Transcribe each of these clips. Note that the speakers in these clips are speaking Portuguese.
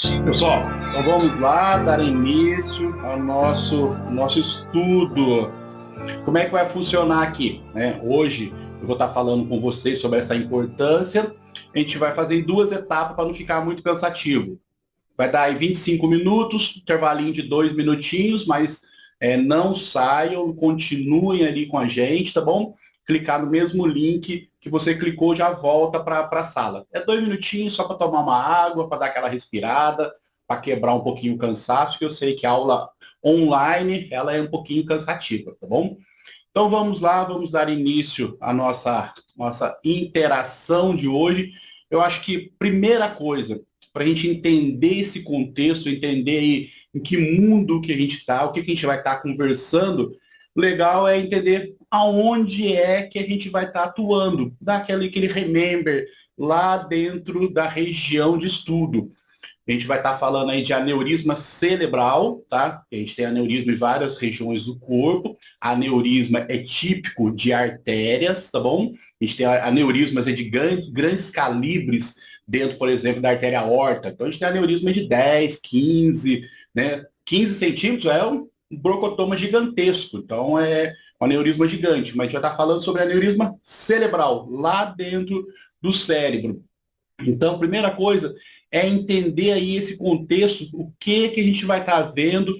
Pessoal, então vamos lá dar início ao nosso estudo. Como é que vai funcionar aqui, né? Hoje eu vou estar falando com vocês sobre essa importância. A gente vai fazer em duas etapas para não ficar muito cansativo. Vai dar aí 25 minutos, intervalinho de 2 minutinhos, mas não saiam, continuem ali com a gente, tá bom? Clicar no mesmo link que você clicou, já volta para a sala. É 2 minutinhos só para tomar uma água, para dar aquela respirada, para quebrar um pouquinho o cansaço, que eu sei que a aula online ela é um pouquinho cansativa, tá bom? Então vamos lá, vamos dar início à nossa interação de hoje. Eu acho que primeira coisa, para a gente entender esse contexto, entender aí em que mundo que a gente está, o que a gente vai estar conversando, legal é entender aonde é que a gente vai estar atuando, dar aquele remember lá dentro da região de estudo. A gente vai estar falando aí de aneurisma cerebral, tá? A gente tem aneurisma em várias regiões do corpo. Aneurisma é típico de artérias, tá bom? A gente tem aneurismas de grandes calibres dentro, por exemplo, da artéria aorta. Então, a gente tem aneurisma de 10, 15, né? 15 centímetros é um brocotoma gigantesco. Então, é um aneurisma gigante. Mas a gente vai estar falando sobre aneurisma cerebral, lá dentro do cérebro. Então, primeira coisa é entender aí esse contexto, o que a gente vai estar vendo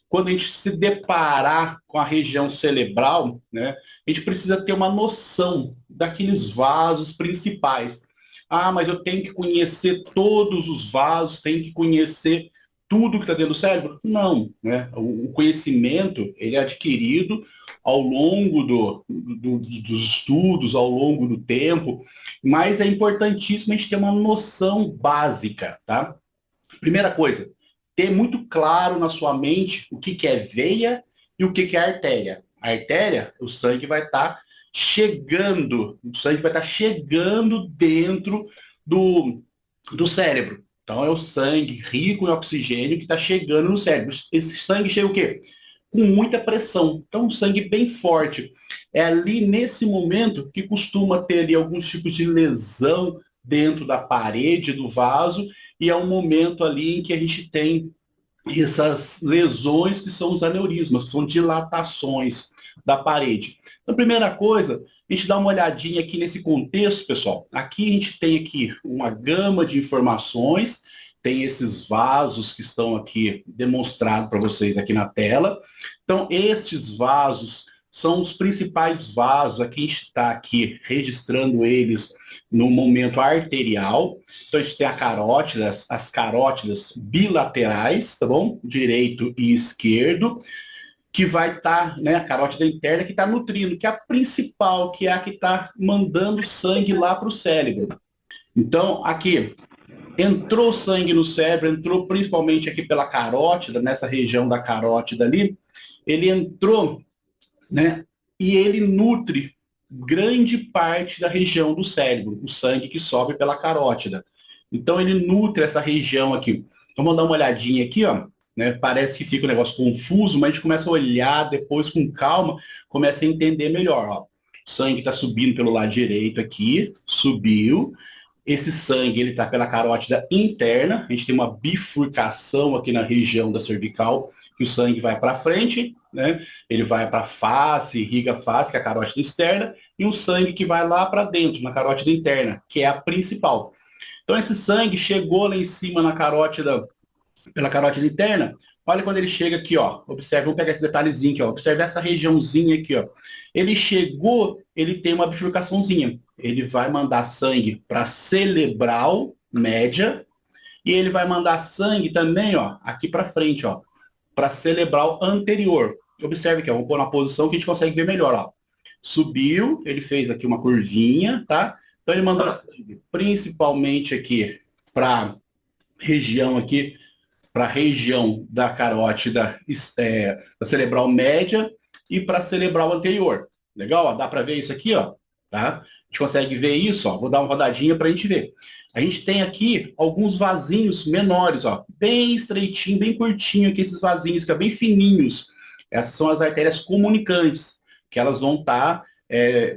quando a gente se deparar com a região cerebral, né? A gente precisa ter uma noção daqueles vasos principais. Ah, mas eu tenho que conhecer todos os vasos, tenho que conhecer tudo que está dentro do cérebro? Não, né? O conhecimento, ele é adquirido ao longo dos estudos, ao longo do tempo, mas é importantíssimo a gente ter uma noção básica, tá? Primeira coisa, ter muito claro na sua mente o que é veia e o que é artéria. A artéria, o sangue vai estar chegando, o sangue vai estar chegando dentro do cérebro. Então é o sangue rico em oxigênio que está chegando no cérebro. Esse sangue chega o quê? Com muita pressão. Então, um sangue bem forte. É ali nesse momento que costuma ter ali alguns tipos de lesão dentro da parede do vaso, e é um momento ali em que a gente tem essas lesões que são os aneurismas, que são dilatações da parede. Então, primeira coisa, a gente dá uma olhadinha aqui nesse contexto, pessoal. Aqui a gente tem aqui uma gama de informações, tem esses vasos que estão aqui demonstrados para vocês aqui na tela. Então, estes vasos são os principais vasos, aqui a gente está aqui registrando eles no momento arterial. Então, a gente tem a carótida, as carótidas bilaterais, tá bom? Direito e esquerdo, que vai estar, né, a carótida interna que está nutrindo, que é a principal, que é a que está mandando sangue lá para o cérebro. Então, aqui, entrou sangue no cérebro, entrou principalmente aqui pela carótida, nessa região da carótida ali, ele entrou, né, e ele nutre grande parte da região do cérebro, o sangue que sobe pela carótida. Então ele nutre essa região aqui. Então vamos dar uma olhadinha aqui, ó. Né? Parece que fica um negócio confuso, mas a gente começa a olhar depois com calma, começa a entender melhor. Ó. O sangue está subindo pelo lado direito aqui, subiu. Esse sangue ele está pela carótida interna. A gente tem uma bifurcação aqui na região da cervical, que o sangue vai para frente, né? Ele vai para a face, irriga a face, que é a carótida externa, e um sangue que vai lá para dentro, na carótida interna, que é a principal. Então esse sangue chegou lá em cima na carótida, pela carótida interna. Olha quando ele chega aqui, ó. Observe, vamos pegar esse detalhezinho aqui, ó. Observe essa regiãozinha aqui, ó. Ele chegou, ele tem uma bifurcaçãozinha. Ele vai mandar sangue para cerebral média e ele vai mandar sangue também, ó, aqui para frente, ó, para cerebral anterior. Observe aqui, ó, vamos pôr na posição que a gente consegue ver melhor, ó. Subiu, ele fez aqui uma curvinha, tá? Então ele mandou sangue principalmente aqui para região aqui, para a região da carótida da cerebral média e para a cerebral anterior. Legal? Ó, dá para ver isso aqui, ó, tá? A gente consegue ver isso, ó. Vou dar uma rodadinha para a gente ver. A gente tem aqui alguns vasinhos menores, ó, bem estreitinho, bem curtinho aqui esses vasinhos, que é bem fininhos. Essas são as artérias comunicantes, que elas vão estar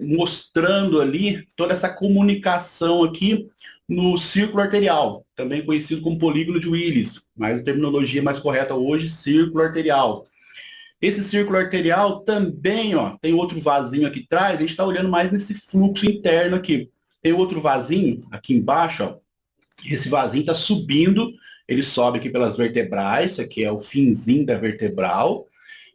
mostrando ali toda essa comunicação aqui no círculo arterial, também conhecido como polígono de Willis, mas a terminologia mais correta hoje, círculo arterial. Esse círculo arterial também, ó, tem outro vasinho aqui atrás, a gente está olhando mais nesse fluxo interno aqui. Tem outro vasinho aqui embaixo, ó, esse vasinho está subindo, ele sobe aqui pelas vertebrais, isso aqui é o finzinho da vertebral.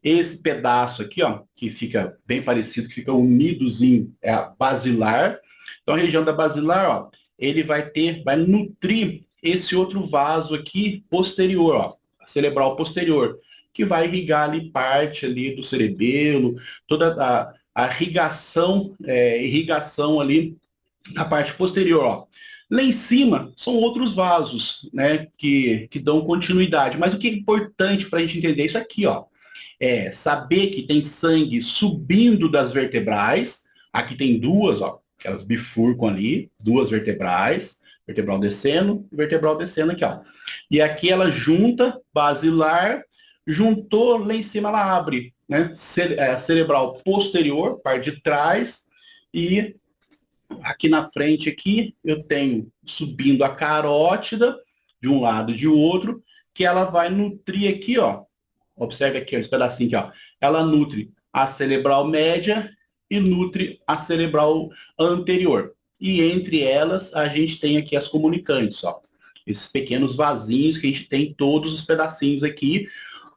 Esse pedaço aqui, ó, que fica bem parecido, que fica unidozinho, é a basilar. Então, a região da basilar, ó, ele vai nutrir esse outro vaso aqui posterior, ó, cerebral posterior, que vai irrigar ali parte ali do cerebelo, toda a irrigação, irrigação ali na parte posterior, ó. Lá em cima são outros vasos, né, que dão continuidade. Mas o que é importante para a gente entender isso aqui, ó, é saber que tem sangue subindo das vertebrais. Aqui tem duas, ó, que elas bifurcam ali, duas vertebrais, vertebral descendo e vertebral descendo aqui, ó. E aqui ela junta, basilar, juntou, lá em cima ela abre, né, cerebral posterior, parte de trás, e aqui na frente aqui eu tenho subindo a carótida de um lado e de outro, que ela vai nutrir aqui, ó. Observe aqui, ó, esse pedacinho aqui, ó. Ela nutre a cerebral média e nutre a cerebral anterior. E entre elas a gente tem aqui as comunicantes, ó. Esses pequenos vasinhos que a gente tem todos os pedacinhos aqui.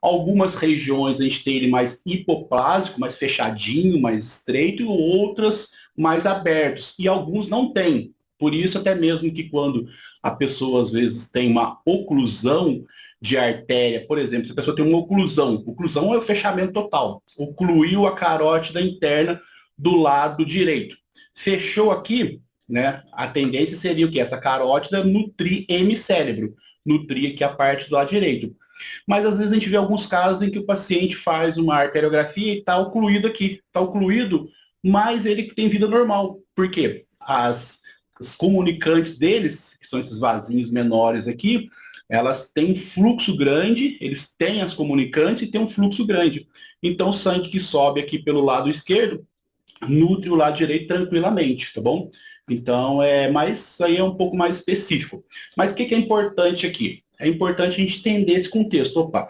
Algumas regiões a gente tem ele mais hipoplásico, mais fechadinho, mais estreito, e outras mais abertos. E alguns não têm. Por isso, até mesmo que quando a pessoa, às vezes, tem uma oclusão de artéria, por exemplo, se a pessoa tem uma oclusão é o fechamento total. Ocluiu a carótida interna do lado direito. Fechou aqui, né? A tendência seria o quê? Essa carótida nutrir hemicérebro, nutrir aqui a parte do lado direito. Mas às vezes a gente vê alguns casos em que o paciente faz uma arteriografia e está ocluído aqui. Está ocluído, mas ele tem vida normal. Por quê? Os comunicantes deles, que são esses vasinhos menores aqui, elas têm um fluxo grande, eles têm as comunicantes e têm um fluxo grande. Então o sangue que sobe aqui pelo lado esquerdo nutre o lado direito tranquilamente, tá bom? Então, isso aí é um pouco mais específico. Mas o que é importante aqui? É importante a gente entender esse contexto. Opa,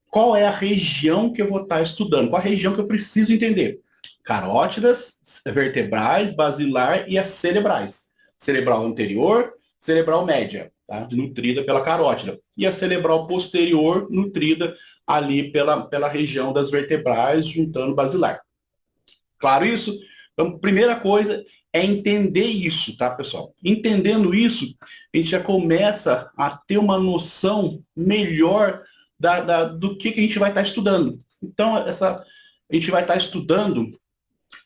qual é a região que eu vou estar estudando? Qual a região que eu preciso entender? Carótidas, vertebrais, basilar e as cerebrais. Cerebral anterior, cerebral média, tá? Nutrida pela carótida. E a cerebral posterior, nutrida ali pela região das vertebrais, juntando basilar. Claro isso? Então, primeira coisa é entender isso, tá, pessoal? Entendendo isso, a gente já começa a ter uma noção melhor do que a gente vai estar estudando. Então, a gente vai estar estudando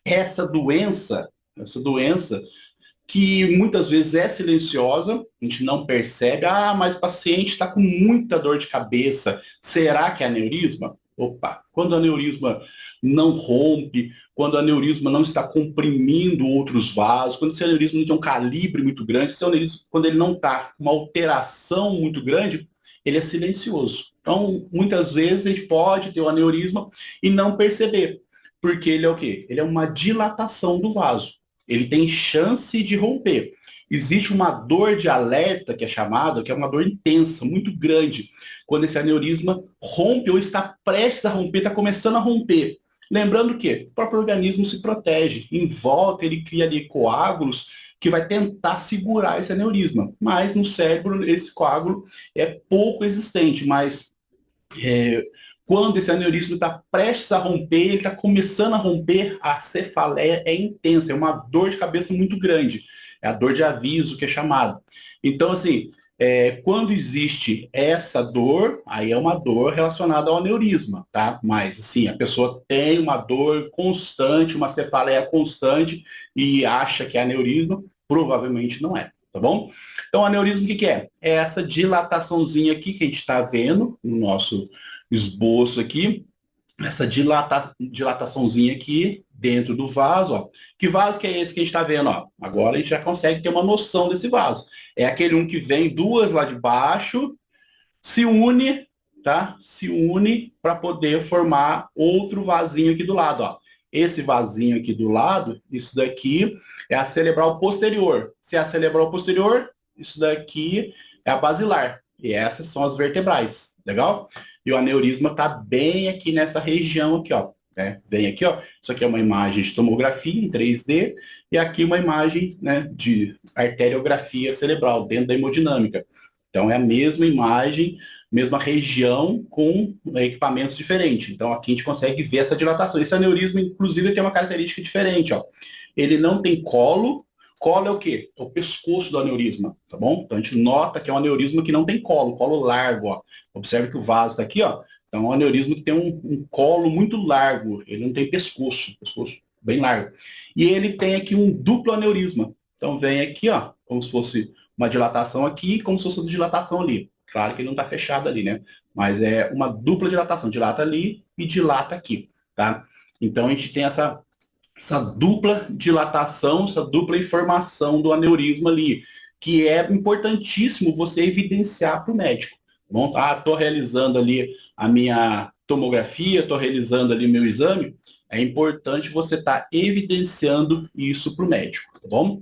essa doença que muitas vezes é silenciosa, a gente não percebe. Ah, mas o paciente está com muita dor de cabeça. Será que é aneurisma? Opa, quando o aneurisma não rompe, quando o aneurisma não está comprimindo outros vasos, quando esse aneurisma não tem um calibre muito grande, esse aneurisma, quando ele não está com uma alteração muito grande, ele é silencioso. Então, muitas vezes a gente pode ter o aneurisma e não perceber, porque ele é o quê? Ele é uma dilatação do vaso. Ele tem chance de romper. Existe uma dor de alerta, que é chamada, que é uma dor intensa, muito grande, quando esse aneurisma rompe ou está prestes a romper, está começando a romper. Lembrando que o próprio organismo se protege. Em volta, ele cria ali coágulos que vai tentar segurar esse aneurisma. Mas no cérebro, esse coágulo é pouco existente. Mas quando esse aneurisma está prestes a romper, ele está começando a romper, a cefaleia é intensa, é uma dor de cabeça muito grande. É a dor de aviso que é chamada. Então, assim, quando existe essa dor, aí é uma dor relacionada ao aneurisma, tá? Mas, assim, a pessoa tem uma dor constante, uma cefaleia constante e acha que é aneurisma, provavelmente não é, tá bom? Então, aneurisma, o que é? É essa dilataçãozinha aqui que a gente está vendo no nosso esboço aqui, essa dilataçãozinha aqui dentro do vaso, ó. Que vaso que é esse que a gente está vendo, ó? Agora a gente já consegue ter uma noção desse vaso. É aquele um que vem duas lá de baixo, se une, tá? Se une para poder formar outro vasinho aqui do lado, ó. Esse vasinho aqui do lado, isso daqui é a cerebral posterior. Se é a cerebral posterior, isso daqui é a basilar. E essas são as vertebrais, legal? E o aneurisma está bem aqui nessa região aqui, ó. Né? Bem aqui, ó. Isso aqui é uma imagem de tomografia em 3D e aqui uma imagem, né, de arteriografia cerebral dentro da hemodinâmica. Então é a mesma imagem, mesma região com equipamentos diferentes. Então aqui a gente consegue ver essa dilatação. Esse aneurisma, inclusive, tem uma característica diferente, ó. Ele não tem colo. Colo é o quê? É o pescoço do aneurisma, tá bom? Então a gente nota que é um aneurisma que não tem colo largo, ó. Observe que o vaso está aqui, ó. Então é um aneurisma que tem um colo muito largo, ele não tem pescoço bem largo. E ele tem aqui um duplo aneurisma. Então vem aqui, ó, como se fosse uma dilatação aqui, como se fosse uma dilatação ali. Claro que ele não está fechado ali, né? Mas é uma dupla dilatação, dilata ali e dilata aqui, tá? Então a gente tem essa dupla dilatação, essa dupla informação do aneurisma ali, que é importantíssimo você evidenciar para o médico. Bom, estou realizando ali a minha tomografia, estou realizando ali meu exame, é importante você estar evidenciando isso para o médico, tá bom?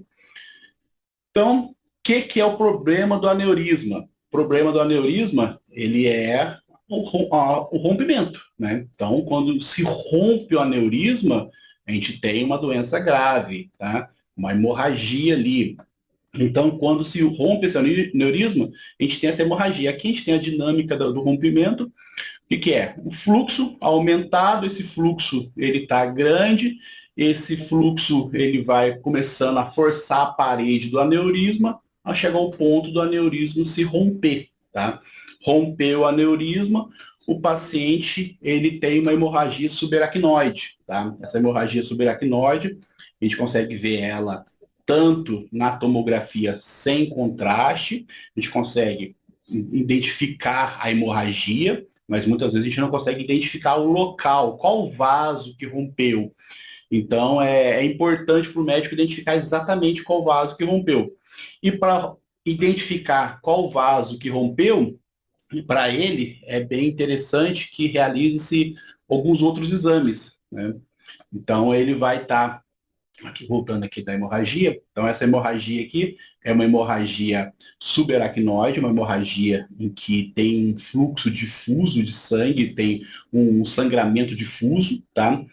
Então, o que é o problema do aneurisma? O problema do aneurisma, ele é o rompimento, né? Então, quando se rompe o aneurisma, a gente tem uma doença grave, tá? Uma hemorragia ali. Então, quando se rompe esse aneurisma, a gente tem essa hemorragia. Aqui a gente tem a dinâmica do rompimento. O que é? O fluxo aumentado, esse fluxo ele está grande, esse fluxo ele vai começando a forçar a parede do aneurisma, a chegar ao ponto do aneurisma se romper, tá? Rompeu o aneurisma, o paciente ele tem uma hemorragia subaracnoide, tá? Essa hemorragia subaracnoide, a gente consegue ver ela tanto na tomografia sem contraste, a gente consegue identificar a hemorragia, mas muitas vezes a gente não consegue identificar o local, qual o vaso que rompeu. Então, é importante para o médico identificar exatamente qual vaso que rompeu. E para identificar qual vaso que rompeu, para ele, é bem interessante que realize-se alguns outros exames, né? Então, ele vai estar, aqui voltando aqui da hemorragia, então essa hemorragia aqui é uma hemorragia subaracnoide, uma hemorragia em que tem um fluxo difuso de sangue, tem um sangramento difuso, tá?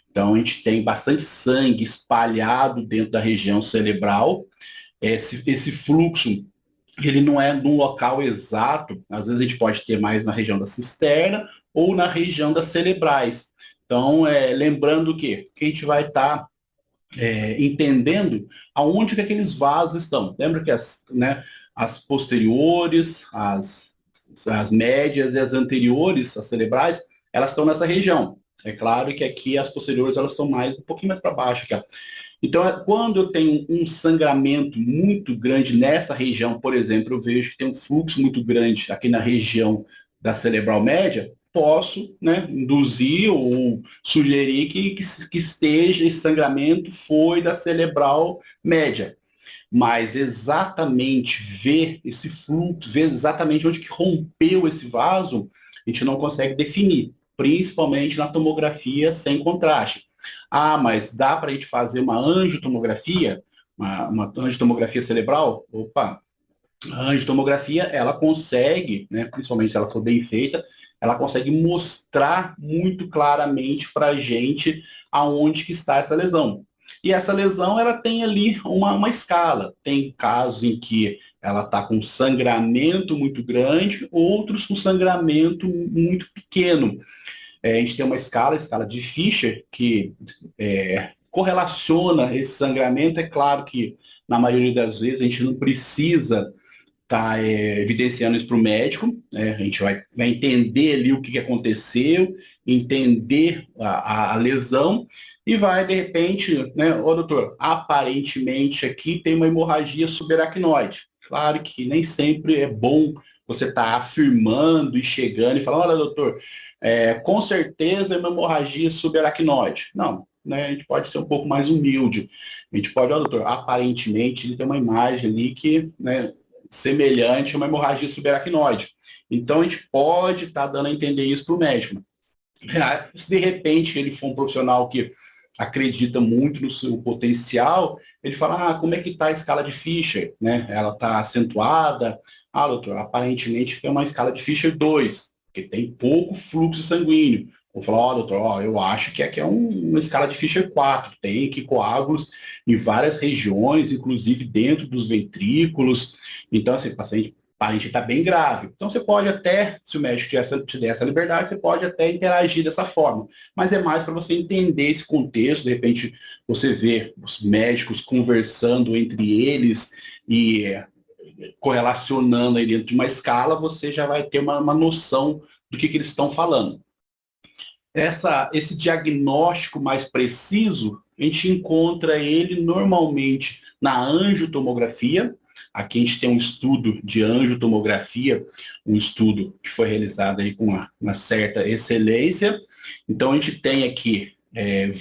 Então a gente tem bastante sangue espalhado dentro da região cerebral. Esse fluxo, ele não é num local exato, às vezes a gente pode ter mais na região da cisterna ou na região das cerebrais. Então, lembrando que a gente vai estar entendendo aonde que aqueles vasos estão. Lembra que as posteriores, as médias e as anteriores, as cerebrais, elas estão nessa região. É claro que aqui as posteriores elas estão um pouquinho mais para baixo aqui, ó. Então, quando eu tenho um sangramento muito grande nessa região, por exemplo, eu vejo que tem um fluxo muito grande aqui na região da cerebral média, posso, né, induzir ou sugerir que esteja esse sangramento foi da cerebral média. Mas exatamente ver esse fluxo, ver exatamente onde que rompeu esse vaso, a gente não consegue definir, principalmente na tomografia sem contraste. Ah, mas dá para a gente fazer uma angiotomografia, uma angiotomografia cerebral? Opa, a angiotomografia, ela consegue, né, principalmente se ela for bem feita, ela consegue mostrar muito claramente para a gente aonde que está essa lesão. E essa lesão, ela tem ali uma escala. Tem casos em que ela está com sangramento muito grande, outros com sangramento muito pequeno. A gente tem uma escala, a escala de Fischer, que correlaciona esse sangramento. É claro que, na maioria das vezes, a gente não precisa estar evidenciando isso para o médico, né? A gente vai entender ali o que aconteceu, entender a lesão e vai, de repente, né, ô doutor, aparentemente aqui tem uma hemorragia subaracnoide. Claro que nem sempre é bom você estar afirmando e chegando e falando, olha, doutor, com certeza é uma hemorragia subaracnoide. Não, né, a gente pode ser um pouco mais humilde. A gente pode, olha, doutor, aparentemente ele tem uma imagem ali que, né, semelhante a uma hemorragia subaracnoide. Então a gente pode estar dando a entender isso para o médico. Se de repente ele for um profissional que acredita muito no seu potencial, ele fala, como é que está a escala de Fischer, né? Ela está acentuada? Doutor, aparentemente é uma escala de Fischer 2, porque tem pouco fluxo sanguíneo. Vou falar, doutor, eu acho que aqui é uma escala de Fischer 4, tem que coágulos em várias regiões, inclusive dentro dos ventrículos. Então, assim, o paciente está bem grave. Então, você pode até, se o médico te der essa liberdade, você pode até interagir dessa forma. Mas é mais para você entender esse contexto, de repente você vê os médicos conversando entre eles e correlacionando aí dentro de uma escala, você já vai ter uma noção do que eles estão falando. Esse diagnóstico mais preciso, a gente encontra ele normalmente na angiotomografia. Aqui a gente tem um estudo de angiotomografia, um estudo que foi realizado aí com uma certa excelência. Então a gente tem aqui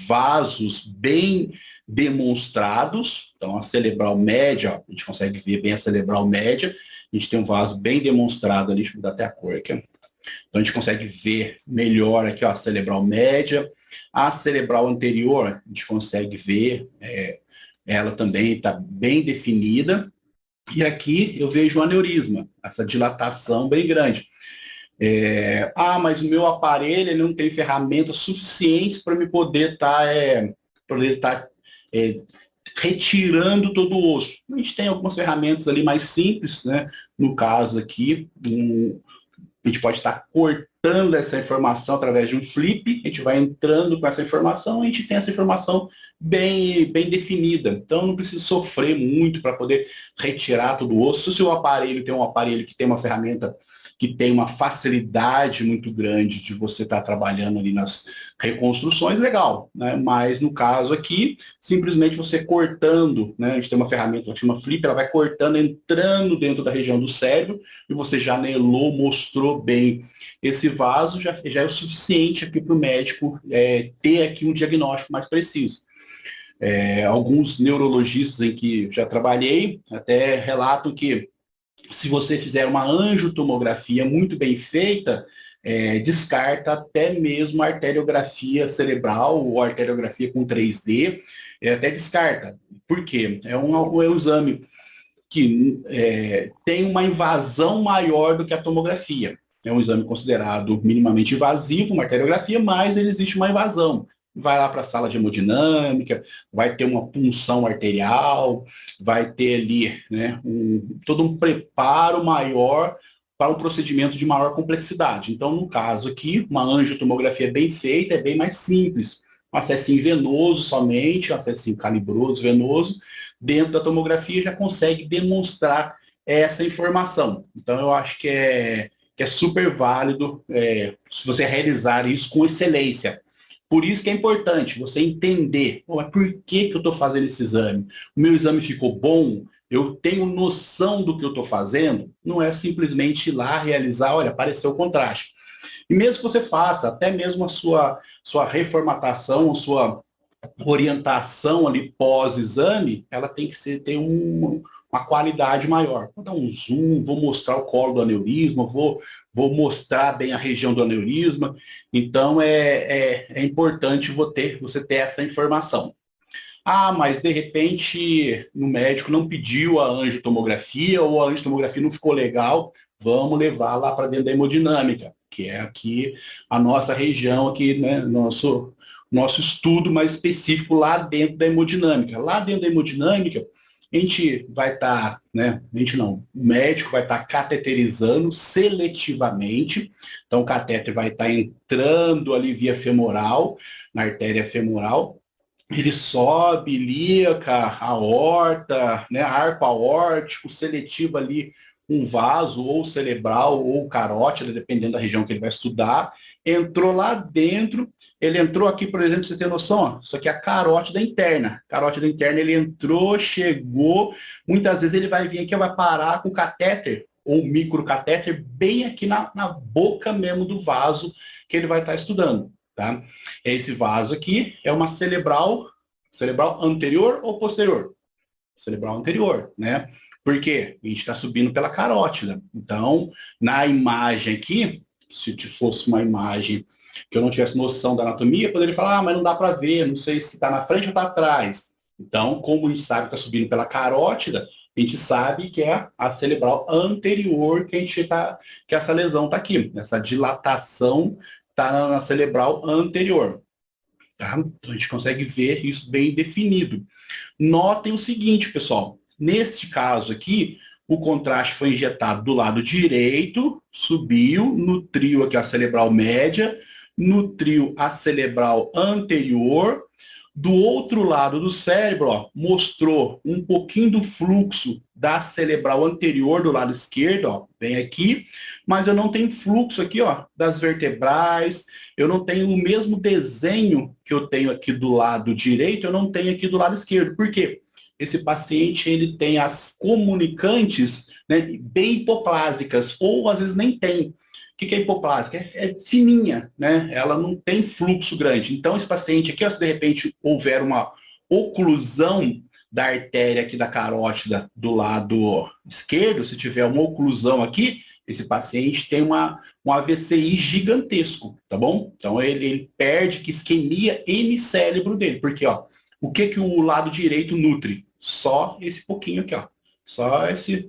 vasos bem demonstrados. Então a cerebral média, a gente consegue ver bem a cerebral média. A gente tem um vaso bem demonstrado ali, deixa eu mudar até a cor aqui. Então, a gente consegue ver melhor aqui ó, a cerebral média. A cerebral anterior, a gente consegue ver, ela também está bem definida. E aqui eu vejo um aneurisma, essa dilatação bem grande. Mas o meu aparelho ele não tem ferramentas suficientes para me poder estar retirando todo o osso. A gente tem algumas ferramentas ali mais simples, né? No caso aqui, a gente pode estar cortando essa informação através de um flip, a gente vai entrando com essa informação, a gente tem essa informação bem definida. Então, não precisa sofrer muito para poder retirar todo o osso. Se o seu aparelho tem um aparelho que tem uma ferramenta que tem uma facilidade muito grande de você estar trabalhando ali nas reconstruções, legal, né? Mas no caso aqui, simplesmente você cortando, né? A gente tem uma ferramenta que chama Flip, ela vai cortando, entrando dentro da região do cérebro, e você já anelou, mostrou bem esse vaso, já é o suficiente aqui para o médico ter aqui um diagnóstico mais preciso. Alguns neurologistas em que já trabalhei até relatam que se você fizer uma angiotomografia muito bem feita, descarta até mesmo a arteriografia cerebral ou arteriografia com 3D, até descarta. Por quê? É um exame que tem uma invasão maior do que a tomografia. É um exame considerado minimamente invasivo, uma arteriografia, mas ele existe uma invasão. Vai lá para a sala de hemodinâmica, vai ter uma punção arterial, vai ter ali né, todo um preparo maior para um procedimento de maior complexidade. Então, no caso aqui, uma angiotomografia bem feita é bem mais simples. Um acessinho venoso somente, um acessinho calibroso, venoso, dentro da tomografia já consegue demonstrar essa informação. Então, eu acho que é super válido se você realizar isso com excelência. Por isso que é importante você entender, mas por que eu estou fazendo esse exame? O meu exame ficou bom? Eu tenho noção do que eu estou fazendo? Não é simplesmente ir lá realizar, olha, apareceu o contraste. E mesmo que você faça, até mesmo a sua reformatação, a sua orientação ali pós-exame, ela tem que ter uma qualidade maior. Vou dar um zoom, vou mostrar o colo do aneurisma, vou mostrar bem a região do aneurisma. Então, é importante você ter essa informação. Mas de repente o médico não pediu a angiotomografia ou a angiotomografia não ficou legal, vamos levar lá para dentro da hemodinâmica, que é aqui a nossa região, aqui, né, nosso estudo mais específico lá dentro da hemodinâmica. Lá dentro da hemodinâmica, a gente vai estar, né, a gente não, o médico vai estar cateterizando seletivamente, então o catéter vai estar entrando ali via femoral, na artéria femoral, ele sobe ilíaca, aorta, né, arco aórtico, seletivo ali um vaso ou cerebral ou carótida, dependendo da região que ele vai estudar, entrou lá dentro, ele entrou aqui, por exemplo, você tem noção, ó, isso aqui é a carótida interna. Carótida interna, ele entrou, chegou, muitas vezes ele vai vir aqui, vai parar com o catéter ou microcatéter bem aqui na boca mesmo do vaso que ele vai estar estudando. Tá? Esse vaso aqui é uma cerebral anterior ou posterior? Cerebral anterior, né? Por quê? A gente está subindo pela carótida. Então, na imagem aqui, se fosse uma imagem que eu não tivesse noção da anatomia, poderia falar, mas não dá para ver, não sei se está na frente ou está atrás. Então, como a gente sabe que está subindo pela carótida, a gente sabe que é a cerebral anterior que essa lesão está aqui. Essa dilatação está na cerebral anterior. Tá? Então, a gente consegue ver isso bem definido. Notem o seguinte, pessoal. Neste caso aqui, o contraste foi injetado do lado direito, subiu, nutriu aqui a cerebral média, nutriu a cerebral anterior. Do outro lado do cérebro, ó, mostrou um pouquinho do fluxo da cerebral anterior do lado esquerdo, ó, bem aqui, mas eu não tenho fluxo aqui, ó, das vertebrais, eu não tenho o mesmo desenho que eu tenho aqui do lado direito, eu não tenho aqui do lado esquerdo. Por quê? Esse paciente, ele tem as comunicantes, né, bem hipoplásicas, ou às vezes nem tem. O que é hipoplásica? É fininha, né? Ela não tem fluxo grande. Então, esse paciente aqui, ó, se de repente houver uma oclusão da artéria aqui da carótida do lado esquerdo, se tiver uma oclusão aqui, esse paciente tem um AVCI gigantesco, tá bom? Então, ele perde que isquemia hemicérebro dele. Porque, ó, o que o lado direito nutre? Só esse pouquinho aqui, ó. Só esses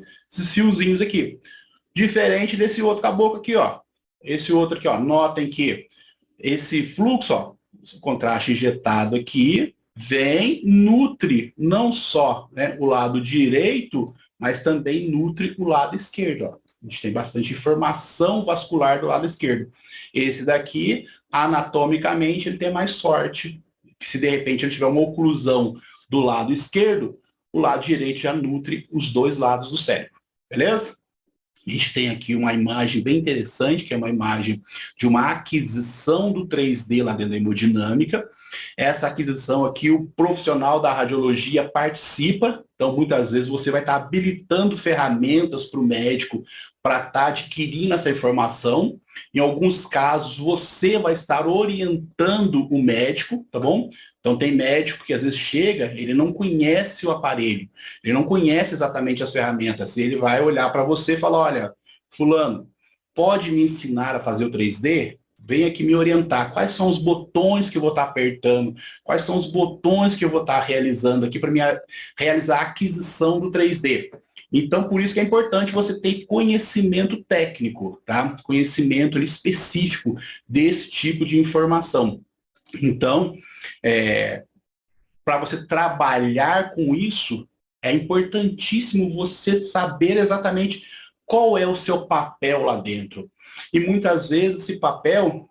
fiozinhos aqui. Diferente desse outro caboclo aqui, ó. Esse outro aqui, ó. Notem que esse fluxo, ó, esse contraste injetado aqui, vem, nutre não só, né, o lado direito, mas também nutre o lado esquerdo, ó. A gente tem bastante informação vascular do lado esquerdo. Esse daqui, anatomicamente, ele tem mais sorte. Se de repente ele tiver uma oclusão do lado esquerdo, o lado direito já nutre os dois lados do cérebro. Beleza? A gente tem aqui uma imagem bem interessante, que é uma imagem de uma aquisição do 3D lá dentro da hemodinâmica. Essa aquisição aqui, o profissional da radiologia participa, então muitas vezes você vai estar habilitando ferramentas para o médico para estar adquirindo essa informação. Em alguns casos, você vai estar orientando o médico, tá bom? Então tem médico que às vezes chega, ele não conhece o aparelho, ele não conhece exatamente as ferramentas. Ele vai olhar para você e falar, olha, fulano, pode me ensinar a fazer o 3D? Vem aqui me orientar. Quais são os botões que eu vou estar apertando? Quais são os botões que eu vou estar realizando aqui para me realizar a aquisição do 3D? Então, por isso que é importante você ter conhecimento técnico, tá? Conhecimento específico desse tipo de informação. Então, para você trabalhar com isso, é importantíssimo você saber exatamente qual é o seu papel lá dentro. E muitas vezes esse papel,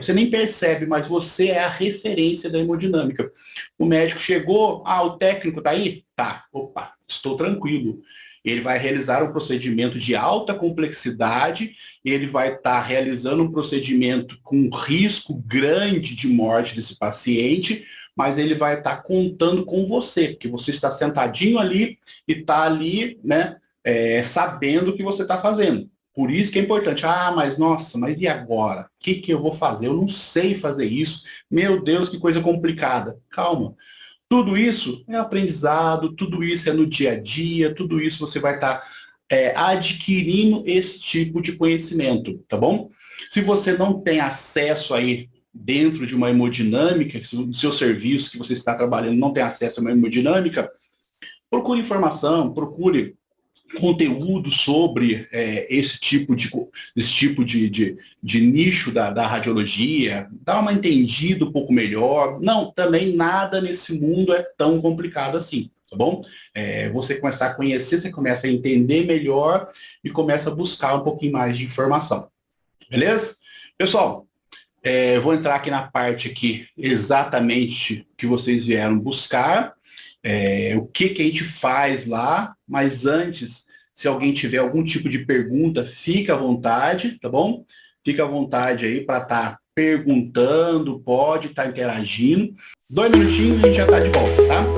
você nem percebe, mas você é a referência da hemodinâmica. O médico chegou, o técnico está aí? Tá, opa, estou tranquilo. Ele vai realizar um procedimento de alta complexidade, ele vai estar realizando um procedimento com risco grande de morte desse paciente, mas ele vai estar contando com você, porque você está sentadinho ali e está ali, né, sabendo o que você está fazendo. Por isso que é importante. Mas nossa, mas e agora? O que eu vou fazer? Eu não sei fazer isso. Meu Deus, que coisa complicada. Calma. Tudo isso é aprendizado, tudo isso é no dia a dia, tudo isso você vai estar adquirindo esse tipo de conhecimento, tá bom? Se você não tem acesso aí dentro de uma hemodinâmica, se o seu serviço que você está trabalhando não tem acesso a uma hemodinâmica, procure informação, procure conteúdo sobre esse tipo de nicho da radiologia, dá uma entendida um pouco melhor. Não, também nada nesse mundo é tão complicado assim, tá bom? Você começar a conhecer, você começa a entender melhor e começa a buscar um pouquinho mais de informação. Beleza? Pessoal, vou entrar aqui na parte aqui exatamente que vocês vieram buscar. O que a gente faz lá, mas antes, se alguém tiver algum tipo de pergunta, fica à vontade, tá bom? Fica à vontade aí para estar perguntando, pode estar interagindo. 2 minutinhos e a gente já está de volta, tá?